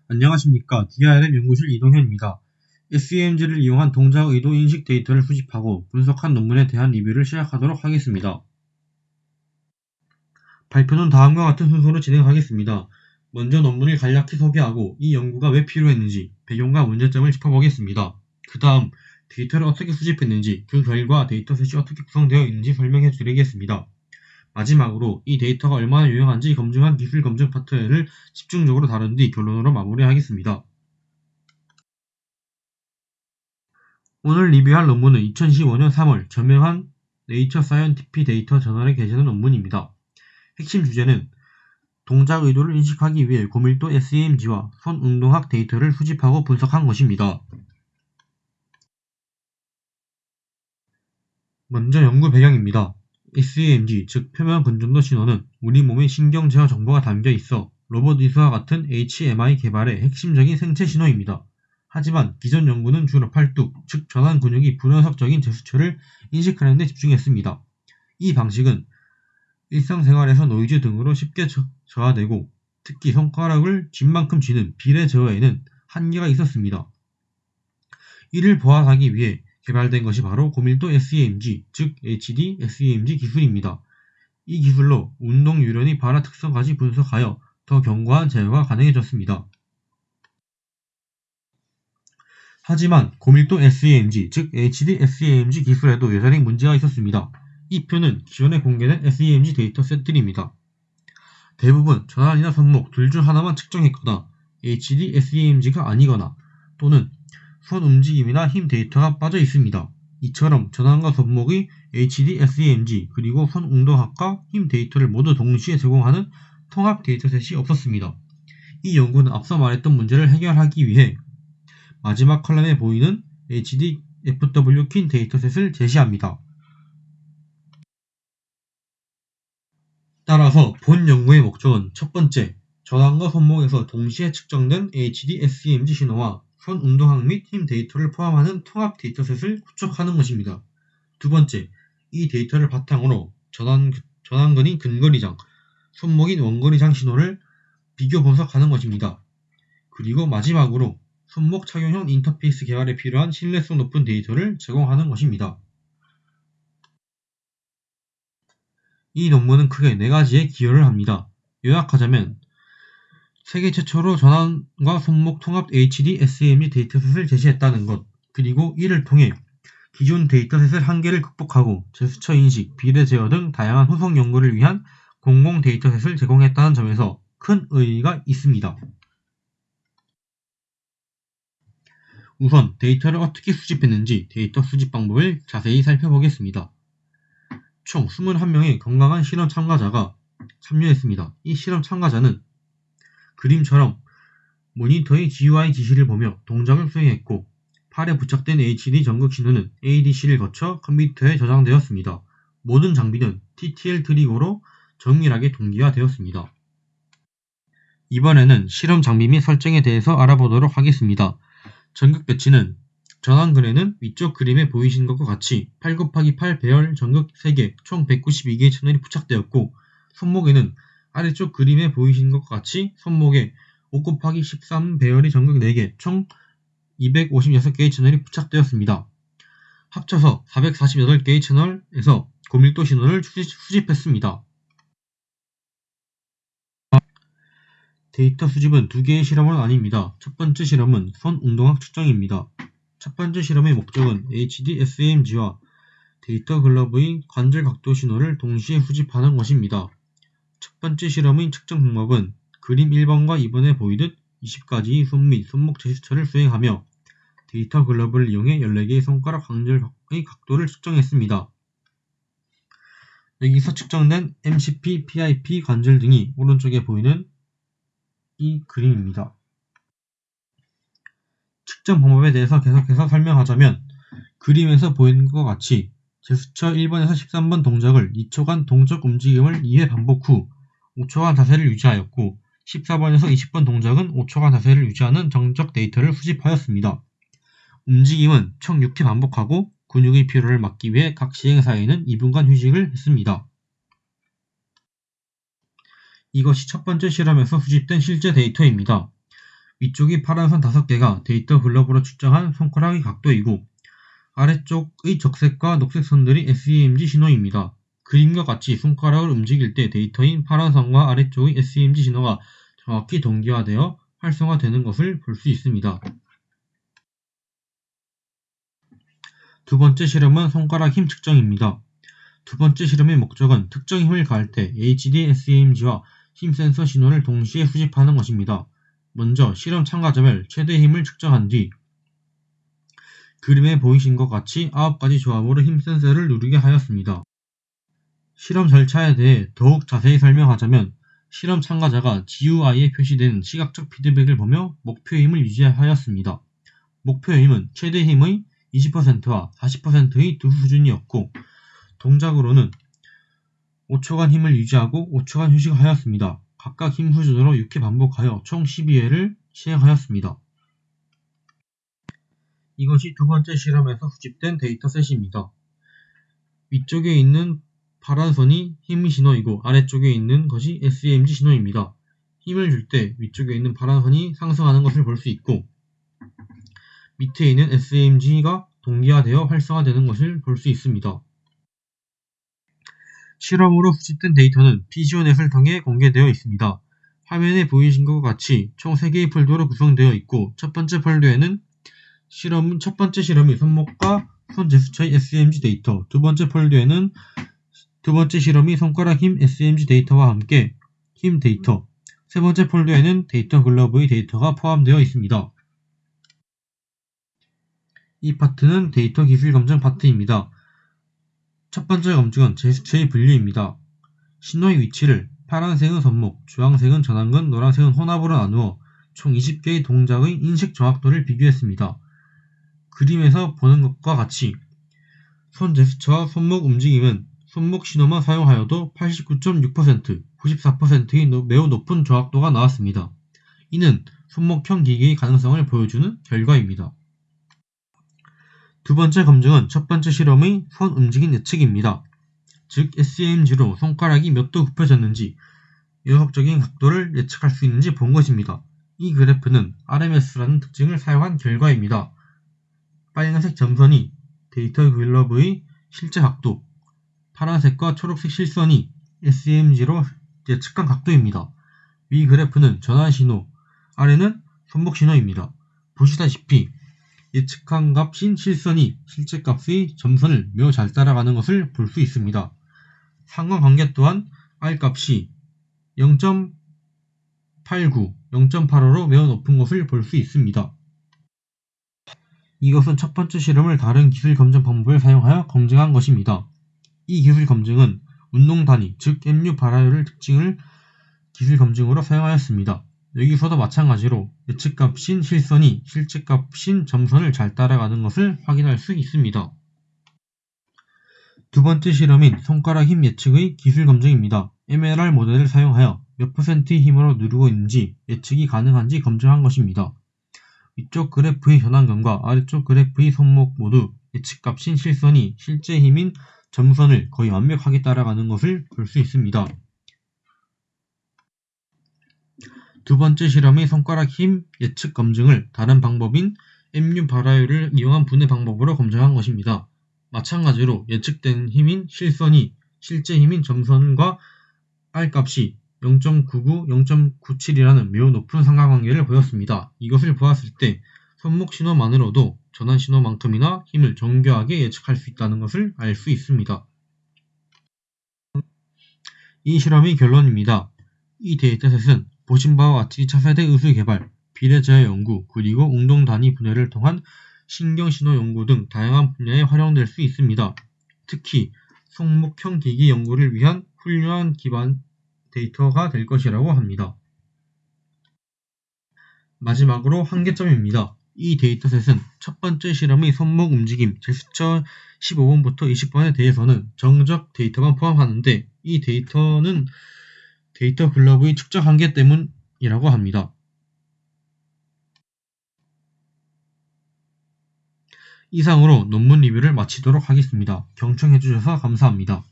안녕하십니까. DRM 연구실 이동현입니다. SEMG를 이용한 동작 의도 인식 데이터를 수집하고 분석한 논문에 대한 리뷰를 시작하도록 하겠습니다. 발표는 다음과 같은 순서로 진행하겠습니다. 먼저 논문을 간략히 소개하고 이 연구가 왜 필요했는지, 배경과 문제점을 짚어보겠습니다. 그 다음 데이터를 어떻게 수집했는지, 그 결과 데이터셋이 어떻게 구성되어 있는지 설명해 드리겠습니다. 마지막으로 이 데이터가 얼마나 유용한지 검증한 기술 검증 파트를 집중적으로 다룬 뒤 결론으로 마무리하겠습니다. 오늘 리뷰할 논문은 2015년 3월 저명한 네이처 사이언티픽 데이터 저널에 게재된 논문입니다. 핵심 주제는 동작 의도를 인식하기 위해 고밀도 SEMG와 손운동학 데이터를 수집하고 분석한 것입니다. 먼저 연구 배경입니다. SEMG, 즉 표면 근전도 신호는 우리 몸의 신경 제어 정보가 담겨 있어 로봇 의수와 같은 HMI 개발의 핵심적인 생체 신호입니다. 하지만 기존 연구는 주로 팔뚝, 즉 전완 근육이 분원석적인 제스처를 인식하는 데 집중했습니다. 이 방식은 일상생활에서 노이즈 등으로 쉽게 저하되고 특히 손가락을 쥔만큼 쥐는 비례 제어에는 한계가 있었습니다. 이를 보완하기 위해 개발된 것이 바로 고밀도 SEMG, 즉 HD SEMG 기술입니다. 이 기술로 운동 유연의 발화 특성까지 분석하여 더 견고한 제어가 가능해졌습니다. 하지만 고밀도 SEMG, 즉 HD SEMG 기술에도 여전히 문제가 있었습니다. 이 표는 기존에 공개된 SEMG 데이터셋들입니다. 대부분 전환이나 손목 둘 중 하나만 측정했거나 HD SEMG가 아니거나 또는 손 움직임이나 힘 데이터가 빠져 있습니다. 이처럼 전환과 손목의 HD SEMG 그리고 손 운동학과 힘 데이터를 모두 동시에 제공하는 통합 데이터셋이 없었습니다. 이 연구는 앞서 말했던 문제를 해결하기 위해 마지막 컬럼에 보이는 HD FW 퀸 데이터셋을 제시합니다. 따라서 본 연구의 목적은 첫 번째, 전완과 손목에서 동시에 측정된 HD SEMG 신호와 손 운동학 및 힘 데이터를 포함하는 통합 데이터셋을 구축하는 것입니다. 두 번째, 이 데이터를 바탕으로 전완근인 근거리장, 손목인 원거리장 신호를 비교 분석하는 것입니다. 그리고 마지막으로 손목 착용형 인터페이스 개발에 필요한 신뢰성 높은 데이터를 제공하는 것입니다. 이 논문은 크게 4가지에 기여를 합니다. 요약하자면 세계 최초로 전완과 손목 통합 HD SEMG 데이터셋을 제시했다는 것, 그리고 이를 통해 기존 데이터셋의 한계를 극복하고 제스처 인식, 비례 제어 등 다양한 후속 연구를 위한 공공 데이터셋을 제공했다는 점에서 큰 의의가 있습니다. 우선 데이터를 어떻게 수집했는지 데이터 수집 방법을 자세히 살펴보겠습니다. 총 21명의 건강한 실험 참가자가 참여했습니다. 이 실험 참가자는 그림처럼 모니터의 GUI 지시를 보며 동작을 수행했고 팔에 부착된 HD 전극 신호는 ADC를 거쳐 컴퓨터에 저장되었습니다. 모든 장비는 TTL 트리거로 정밀하게 동기화되었습니다. 이번에는 실험 장비 및 설정에 대해서 알아보도록 하겠습니다. 전극 배치는 전완근에는 위쪽 그림에 보이신 것과 같이 8x8 배열 전극 3개 총 192개의 채널이 부착되었고 손목에는 아래쪽 그림에 보이신 것과 같이 손목에 5x13 배열의 전극 4개 총 256개의 채널이 부착되었습니다. 합쳐서 448개의 채널에서 고밀도 신호를 수집했습니다. 데이터 수집은 2개의 실험은 아닙니다. 첫 번째 실험은 손 운동학 측정입니다. 첫 번째 실험의 목적은 HD SEMG와 데이터 글러브의 관절 각도 신호를 동시에 수집하는 것입니다. 첫 번째 실험의 측정 방법은 그림 1번과 2번에 보이듯 20가지의 손 및 손목 제스처를 수행하며 데이터 글러브를 이용해 14개의 손가락 관절의 각도를 측정했습니다. 여기서 측정된 MCP, PIP 관절 등이 오른쪽에 보이는 이 그림입니다. 측정 방법에 대해서 계속해서 설명하자면 그림에서 보이는 것과 같이 제스처 1번에서 13번 동작을 2초간 동적 움직임을 2회 반복 후 5초간 자세를 유지하였고 14번에서 20번 동작은 5초간 자세를 유지하는 정적 데이터를 수집하였습니다. 움직임은 총 6회 반복하고 근육의 피로를 막기 위해 각 시행 사이에는 2분간 휴식을 했습니다. 이것이 첫 번째 실험에서 수집된 실제 데이터입니다. 위쪽이 파란 선 5개가 데이터 글러브로 측정한 손가락의 각도이고 아래쪽의 적색과 녹색 선들이 SEMG 신호입니다. 그림과 같이 손가락을 움직일 때 데이터인 파란 선과 아래쪽의 SEMG 신호가 정확히 동기화되어 활성화되는 것을 볼 수 있습니다. 두 번째 실험은 손가락 힘 측정입니다. 두 번째 실험의 목적은 특정 힘을 가할 때 HD SEMG와 힘 센서 신호를 동시에 수집하는 것입니다. 먼저 실험 참가자별 최대 힘을 측정한 뒤 그림에 보이신 것 같이 9가지 조합으로 힘 센서를 누르게 하였습니다. 실험 절차에 대해 더욱 자세히 설명하자면 실험 참가자가 GUI에 표시된 시각적 피드백을 보며 목표 힘을 유지하였습니다. 목표 힘은 최대 힘의 20%와 40%의 두 수준이었고 동작으로는 5초간 힘을 유지하고 5초간 휴식하였습니다. 각각 힘 수준으로 6회 반복하여 총 12회를 시행하였습니다. 이것이 두 번째 실험에서 수집된 데이터셋입니다. 위쪽에 있는 파란 선이 힘 신호이고 아래쪽에 있는 것이 SEMG 신호입니다. 힘을 줄 때 위쪽에 있는 파란 선이 상승하는 것을 볼 수 있고 밑에 있는 SEMG가 동기화되어 활성화되는 것을 볼 수 있습니다. 실험으로 수집된 데이터는 피지오넷을 통해 공개되어 있습니다. 화면에 보이신 것과 같이 총 3개의 폴더로 구성되어 있고 첫 번째 폴더에는 첫 번째 실험이 손목과 손 제스처의 SEMG 데이터, 두 번째 폴더에는 두 번째 실험이 손가락 힘 SEMG 데이터와 함께 힘 데이터, 세 번째 폴더에는 데이터 글러브의 데이터가 포함되어 있습니다. 이 파트는 데이터 기술 검증 파트입니다. 첫 번째 검증은 제스처의 분류입니다. 신호의 위치를 파란색은 손목, 주황색은 전완근, 노란색은 혼합으로 나누어 총 20개의 동작의 인식 정확도를 비교했습니다. 그림에서 보는 것과 같이 손 제스처와 손목 움직임은 손목 신호만 사용하여도 89.6%, 94%의 매우 높은 정확도가 나왔습니다. 이는 손목형 기기의 가능성을 보여주는 결과입니다. 두 번째 검증은 첫 번째 실험의 손 움직임 예측입니다. 즉 SEMG로 손가락이 몇 도 굽혀졌는지 연속적인 각도를 예측할 수 있는지 본 것입니다. 이 그래프는 RMS라는 특징을 사용한 결과입니다. 빨간색 점선이 데이터 글러브의 실제 각도, 파란색과 초록색 실선이 SEMG로 예측한 각도입니다. 위 그래프는 전환 신호, 아래는 손목 신호입니다. 보시다시피 예측한 값인 실선이 실제 값의 점선을 매우 잘 따라가는 것을 볼 수 있습니다. 상관관계 또한 R값이 0.89, 0.85로 매우 높은 것을 볼 수 있습니다. 이것은 첫 번째 실험을 다른 기술 검증 방법을 사용하여 검증한 것입니다. 이 기술 검증은 운동 단위, 즉 MU 바라율을 특징을 기술 검증으로 사용하였습니다. 여기서도 마찬가지로 예측값인 실선이 실제값인 점선을 잘 따라가는 것을 확인할 수 있습니다. 두 번째 실험인 손가락 힘 예측의 기술 검증입니다. MLR 모델을 사용하여 몇 %의 힘으로 누르고 있는지 예측이 가능한지 검증한 것입니다. 위쪽 그래프의 전완근과 아래쪽 그래프의 손목 모두 예측값인 실선이 실제 힘인 점선을 거의 완벽하게 따라가는 것을 볼 수 있습니다. 두 번째 실험의 손가락 힘 예측 검증을 다른 방법인 MU 발화율을 이용한 분해 방법으로 검증한 것입니다. 마찬가지로 예측된 힘인 실선이 실제 힘인 점선과 R값이 0.99, 0.97이라는 매우 높은 상관관계를 보였습니다. 이것을 보았을 때 손목 신호만으로도 전환 신호만큼이나 힘을 정교하게 예측할 수 있다는 것을 알 수 있습니다. 이 실험의 결론입니다. 이 데이터셋은 보신 바와 같이 차세대 의술 개발, 비례 제어 연구, 그리고 운동 단위 분해를 통한 신경신호 연구 등 다양한 분야에 활용될 수 있습니다. 특히 손목형 기기 연구를 위한 훌륭한 기반 데이터가 될 것이라고 합니다. 마지막으로 한계점입니다. 이 데이터셋은 첫 번째 실험의 손목 움직임, 제스처 15번부터 20번에 대해서는 정적 데이터만 포함하는데 이 데이터는 데이터 글러브의 측정 한계 때문이라고 합니다. 이상으로 논문 리뷰를 마치도록 하겠습니다. 경청해주셔서 감사합니다.